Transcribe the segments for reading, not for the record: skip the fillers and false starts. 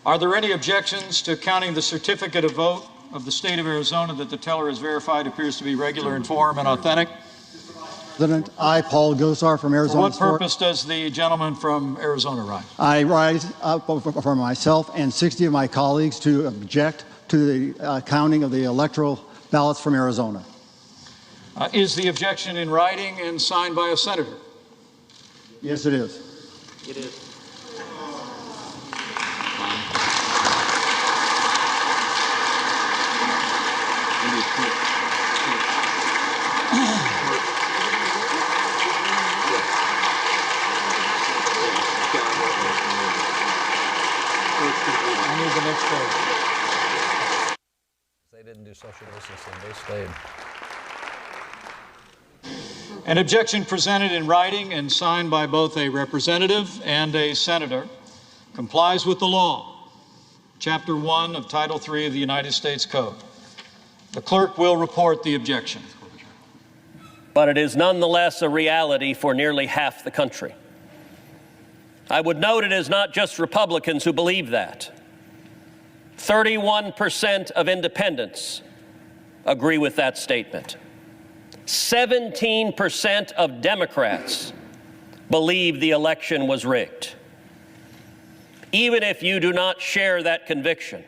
Are there any objections to counting the certificate of vote of the state of Arizona that the teller has verified appears to be regular in form and authentic? President, I, Paul Gosar from Arizona. For what purpose does the gentleman from Arizona rise? I rise up for myself and 60 of my colleagues to object to the counting of the electoral ballots from Arizona. Is the objection in writing and signed by a senator? Yes, it is. It is. I need the next page. They didn't do social distancing. They stayed. An objection presented in writing and signed by both a representative and a senator complies with the law, Chapter 1 of Title 3 of the United States Code. The clerk will report the objection. But it is nonetheless a reality for nearly half the country. I would note it is not just Republicans who believe that. 31% of independents agree with that statement. 17% of Democrats believe the election was rigged. Even if you do not share that conviction,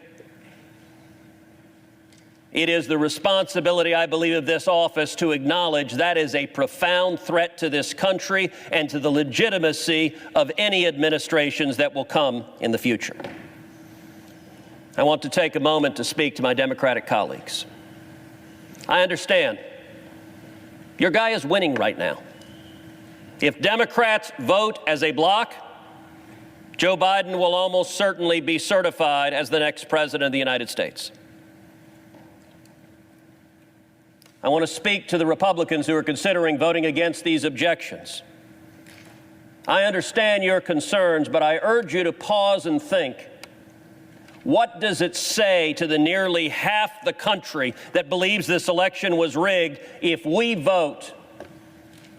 it is the responsibility, I believe, of this office to acknowledge that is a profound threat to this country and to the legitimacy of any administrations that will come in the future. I want to take a moment to speak to my Democratic colleagues. I understand your guy is winning right now. If Democrats vote as a bloc, Joe Biden will almost certainly be certified as the next president of the United States. I want to speak to the Republicans who are considering voting against these objections. I understand your concerns, but I urge you to pause and think. What does it say to the nearly half the country that believes this election was rigged if we vote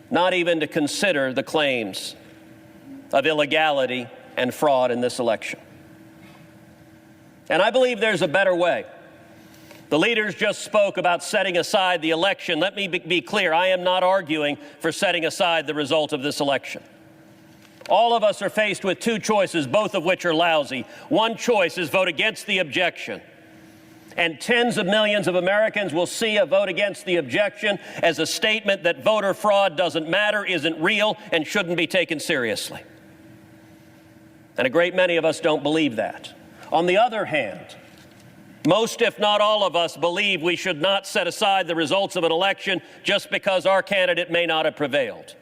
not even to consider the claims of illegality and fraud in this election? And I believe there's a better way. The leaders just spoke about setting aside the election. Let me be clear, I am not arguing for setting aside the result of this election. All of us are faced with two choices, both of which are lousy. One choice is vote against the objection. And tens of millions of Americans will see a vote against the objection as a statement that voter fraud doesn't matter, isn't real, and shouldn't be taken seriously. And a great many of us don't believe that. On the other hand, most, if not all of us, believe we should not set aside the results of an election just because our candidate may not have prevailed.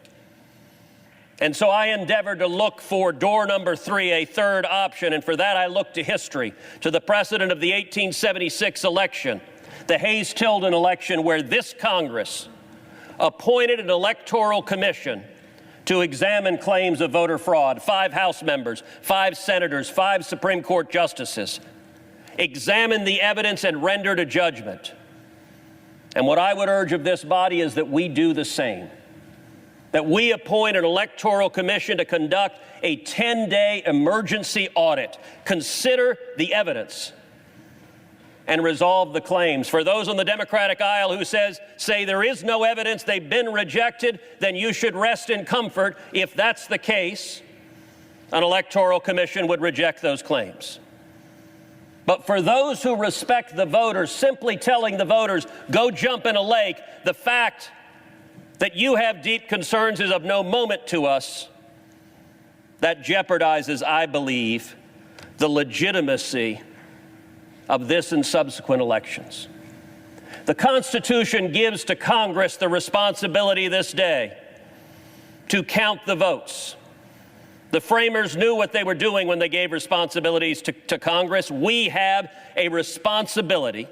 And so I endeavored to look for door number 3, a third option, and for that I looked to history, to the precedent of the 1876 election, the Hayes-Tilden election, where this Congress appointed an electoral commission to examine claims of voter fraud. 5 House members, 5 senators, 5 Supreme Court justices examined the evidence and rendered a judgment. And what I would urge of this body is that we do the same. That we appoint an electoral commission to conduct a 10-day emergency audit, consider the evidence, and resolve the claims. For those on the Democratic aisle who say there is no evidence, they've been rejected, then you should rest in comfort. If that's the case, an electoral commission would reject those claims. But for those who respect the voters, simply telling the voters, go jump in a lake, the fact that you have deep concerns is of no moment to us. That jeopardizes, I believe, the legitimacy of this and subsequent elections. The Constitution gives to Congress the responsibility this day to count the votes. The framers knew what they were doing when they gave responsibilities to Congress. We have a responsibility,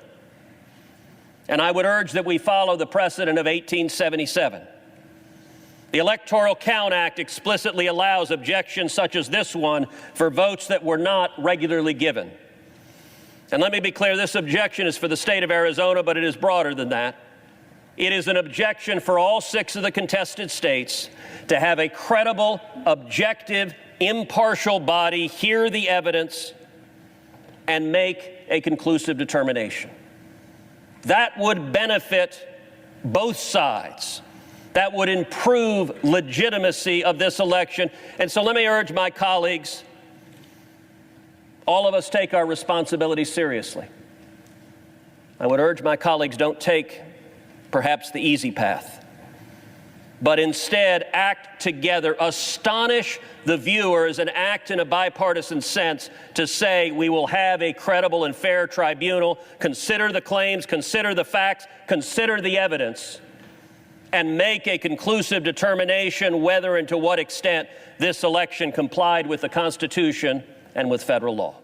and I would urge that we follow the precedent of 1877. The Electoral Count Act explicitly allows objections such as this one for votes that were not regularly given. And let me be clear, this objection is for the state of Arizona, but it is broader than that. It is an objection for all 6 of the contested states to have a credible, objective, impartial body hear the evidence and make a conclusive determination. That would benefit both sides. That would improve legitimacy of this election. And so let me urge my colleagues, all of us take our responsibility seriously. I would urge my colleagues, don't take perhaps the easy path, but instead act together, astonish the viewers, and act in a bipartisan sense to say we will have a credible and fair tribunal, consider the claims, consider the facts, consider the evidence, and make a conclusive determination whether and to what extent this election complied with the Constitution and with federal law.